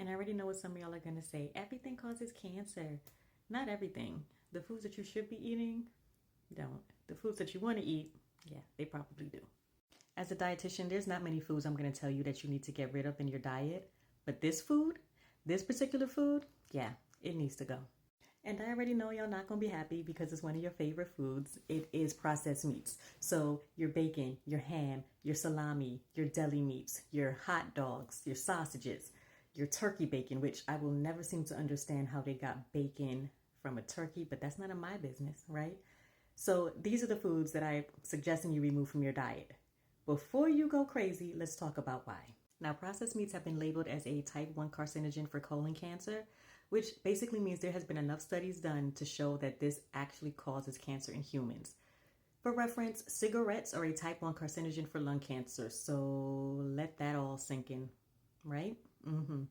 And I already know what some of y'all are going to say. Everything causes cancer. Not everything. The foods that you should be eating don't. The foods that you want to eat, yeah, they probably do. As a dietitian, there's not many foods I'm going to tell you that you need to get rid of in your diet. But this food, this particular food, yeah, it needs to go. And I already know y'all not going to be happy because it's one of your favorite foods. It is processed meats. So your bacon, your ham, your salami, your deli meats, your hot dogs, your sausages, your turkey bacon, which I will never seem to understand how they got bacon from a turkey, but that's none of my business, right? So these are the foods that I'm suggesting you remove from your diet. Before you go crazy, let's talk about why. Now, processed meats have been labeled as a type 1 carcinogen for colon cancer, which basically means there has been enough studies done to show that this actually causes cancer in humans. For reference, cigarettes are a type 1 carcinogen for lung cancer, so let that all sink in, right? And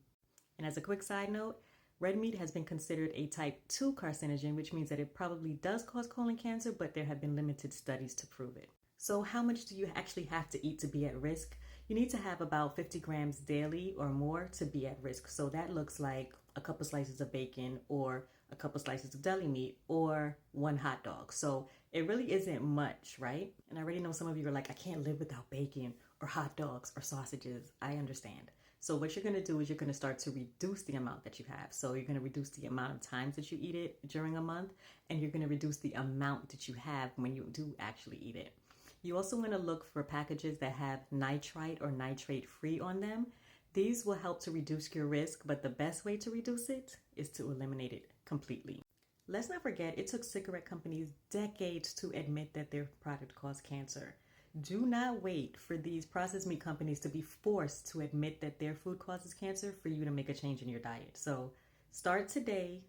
as a quick side note, red meat has been considered a type 2 carcinogen, which means that it probably does cause colon cancer, but there have been limited studies to prove it. So how much do you actually have to eat to be at risk? You need to have about 50 grams daily or more to be at risk. So that looks like a couple slices of bacon or a couple slices of deli meat or one hot dog. So it really isn't much, right? And I already know some of you are like, I can't live without bacon or hot dogs or sausages. I understand. So what you're going to do is you're going to start to reduce the amount that you have. So you're going to reduce the amount of times that you eat it during a month, and you're going to reduce the amount that you have when you do actually eat it. You also want to look for packages that have nitrite or nitrate free on them. These will help to reduce your risk, but the best way to reduce it is to eliminate it completely. Let's not forget, it took cigarette companies decades to admit that their product caused cancer. Do not wait for these processed meat companies to be forced to admit that their food causes cancer for you to make a change in your diet. So start today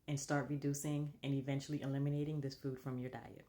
and start reducing and eventually eliminating this food from your diet.